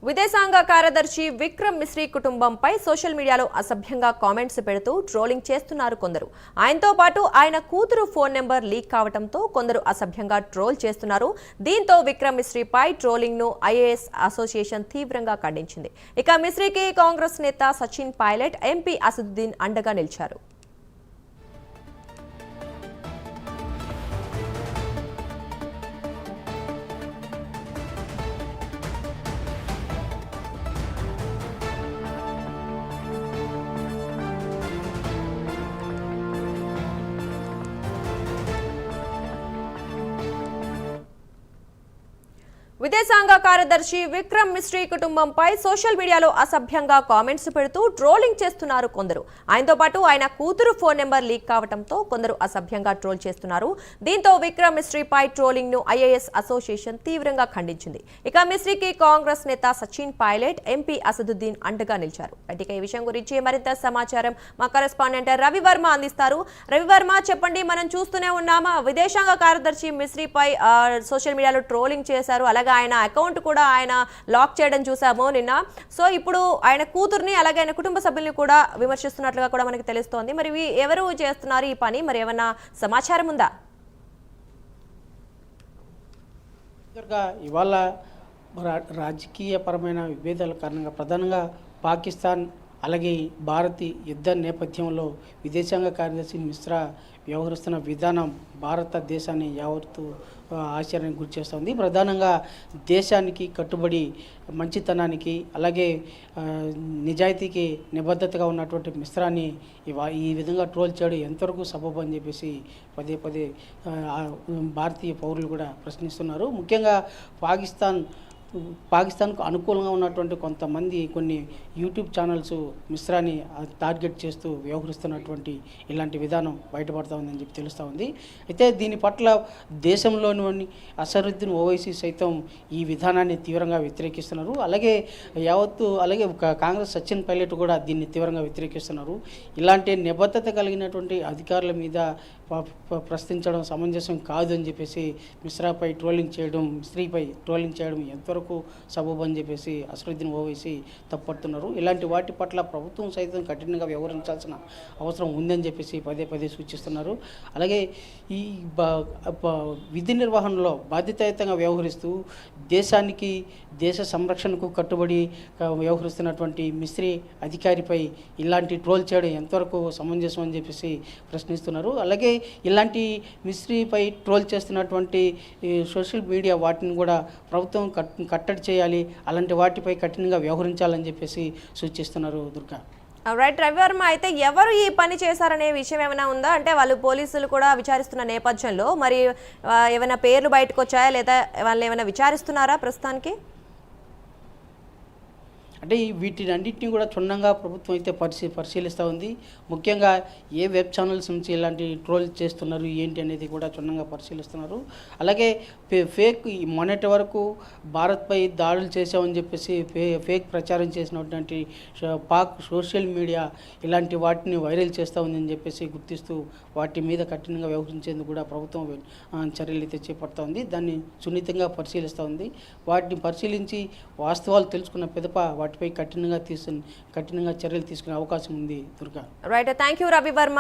విదేశాంగ కార్యదర్శి విక్రమ్ మిశ్రీ కుటుంబంపై సోషల్ మీడియాలో అసభ్యంగా కామెంట్స్ పెడుతూ ట్రోలింగ్ చేస్తున్నారు కొందరు. ఆయనతో పాటు ఆయన కూతురు ఫోన్ నెంబర్ లీక్ కావడంతో కొందరు అసభ్యంగా ట్రోల్ చేస్తున్నారు. దీంతో విక్రమ్ మిశ్రీపై ట్రోలింగ్ ను ఐఏఎస్ అసోసియేషన్ తీవ్రంగా ఖండించింది. ఇక మిశ్రీకి కాంగ్రెస్ నేత సచిన్ పైలట్, ఎంపీ అసదుద్దీన్ అండగా నిలిచారు. విదేశాంగ కార్యదర్శి విక్రమ్ మిశ్రీ కుటుంబంపై సోషల్ మీడియాలో అసభ్యంగా కామెంట్స్ పెడుతూ ట్రోలింగ్ చేస్తున్నారు కొందరు. ఆయనతో పాటు ఆయన కూతురు ఫోన్ నెంబర్ లీక్ కావడంతో కొందరు అసభ్యంగా ట్రోల్ చేస్తున్నారు. దీంతో విక్రమ్ మిశ్రీపై ట్రోలింగ్ ను ఐఏఎస్ అసోసియేషన్ తీవ్రంగా ఖండించింది. ఇక మిశ్రీకి కాంగ్రెస్ నేత సచిన్ పైలట్, ఎంపీ అసదుద్దీన్ అండగా నిలిచారు. ఇక ఈ విషయం గురించి మరింత సమాచారం మా కరెస్పాండెంట్ రవివర్మ అందిస్తారు. రవివర్మ, చెప్పండి. మనం చూస్తూనే ఉన్నామా, విదేశాంగ కార్యదర్శి మిశ్రీపై సోషల్ మీడియాలో ట్రోలింగ్ చేశారు. అలాగే ఆయన అకౌంట్ కూడా ఆయన లాక్ చేయడం చూసాము నిన్న. సో ఇప్పుడు ఆయన కూతుర్ని అలాగే ఆయన కుటుంబ సభ్యుల్ని కూడా విమర్శిస్తున్నట్లుగా కూడా మనకి తెలుస్తోంది. మరి ఎవరు చేస్తున్నారు ఈ పని? మరి ఏమన్నా సమాచారం ఉందా? ఇవాళ రాజకీయపరమైన విభేదాల కారణంగా ప్రధానంగా పాకిస్తాన్ అలాగే భారత్ యుద్ధ నేపథ్యంలో విదేశాంగ కార్యదర్శి మిశ్రా వ్యవహరిస్తున్న విధానం భారతదేశాన్ని యావత్తు ఆశ్చర్యానికి గురి చేస్తుంది. ప్రధానంగా దేశానికి కట్టుబడి మంచితనానికి అలాగే నిజాయితీకి నిబద్ధతగా ఉన్నటువంటి మిశ్రాని ఈ విధంగా ట్రోల్ చేయడం ఎంతవరకు సబబు అని చెప్పేసి పదే పదే భారతీయ పౌరులు కూడా ప్రశ్నిస్తున్నారు. ముఖ్యంగా పాకిస్తాన్కు అనుకూలంగా ఉన్నటువంటి కొంతమంది కొన్ని యూట్యూబ్ ఛానల్స్ మిశ్రాని టార్గెట్ చేస్తూ వ్యవహరిస్తున్నటువంటి ఇలాంటి విధానం బయటపడతా ఉందని చెప్పి తెలుస్తూ ఉంది. అయితే దీని పట్ల దేశంలోని అసదుద్దీన్ ఓవైసీ సైతం ఈ విధానాన్ని తీవ్రంగా వ్యతిరేకిస్తున్నారు. అలాగే కాంగ్రెస్ సచిన్ పైలట్ కూడా దీన్ని తీవ్రంగా వ్యతిరేకిస్తున్నారు. ఇలాంటి నిబద్ధత కలిగినటువంటి అధికారుల మీద ప్రశ్నించడం సమంజసం కాదు అని చెప్పేసి మిశ్రీపై ట్రోలింగ్ చేయడం ఎంతవరకు సబబు అని చెప్పేసి అసదుద్దీన్ ఓవైసీ తప్పడుతున్నారు. ఇలాంటి వాటి పట్ల ప్రభుత్వం సైతం కఠినంగా వ్యవహరించాల్సిన అవసరం ఉందని చెప్పేసి పదే పదే సూచిస్తున్నారు. అలాగే ఈ విధి నిర్వహణలో బాధ్యతాయుతంగా వ్యవహరిస్తూ దేశ సంరక్షణకు కట్టుబడి వ్యవహరిస్తున్నటువంటి మిశ్రీ అధికారిపై ఇలాంటి ట్రోల్ చేయడం ఎంతవరకు సమంజసం అని చెప్పేసి ప్రశ్నిస్తున్నారు. అలాగే ఇలాంటి మిశ్రీపై ట్రోల్ చేస్తున్నటువంటి సోషల్ మీడియా వాటిని కూడా ప్రభుత్వం కట్టడి చేయాలి, అలాంటి వాటిపై కఠినంగా వ్యవహరించాలని చెప్పేసి సూచిస్తున్నారు. దుర్గా, రైట్ రవివర్మ, అయితే ఎవరు ఈ పని చేశారనే విషయం ఏమైనా ఉందా? అంటే వాళ్ళు పోలీసులు కూడా విచారిస్తున్న నేపథ్యంలో మరి ఏమైనా పేర్లు బయటకు వచ్చాయా, లేదా వాళ్ళు ఏమైనా విచారిస్తున్నారా ప్రస్తుతానికి? అంటే వీటిని అన్నింటినీ కూడా క్షుణ్ణంగా ప్రభుత్వం అయితే పరిశీలిస్తూ ఉంది. ముఖ్యంగా ఏ వెబ్ ఛానల్స్ నుంచి ఇలాంటి ట్రోల్ చేస్తున్నారు ఏంటి అనేది కూడా క్షుణ్ణంగా పరిశీలిస్తున్నారు. అలాగే మొన్నటి వరకు భారత్పై దాడులు చేసామని చెప్పేసి ఫేక్ ప్రచారం చేసినటువంటి పాక్ సోషల్ మీడియా ఇలాంటి వాటిని వైరల్ చేస్తూ ఉందని చెప్పేసి గుర్తిస్తూ వాటి మీద కఠినంగా వ్యవహరించేందుకు కూడా ప్రభుత్వం చర్యలు అయితే చేపడుతూ ఉంది. దాన్ని సున్నితంగా పరిశీలిస్తూ ఉంది. వాటిని పరిశీలించి వాస్తవాలు తెలుసుకున్న పిదప వాటిపై కఠినంగా చర్యలు తీసుకునే అవకాశం ఉంది. Durga, right, thank you Ravi Varma.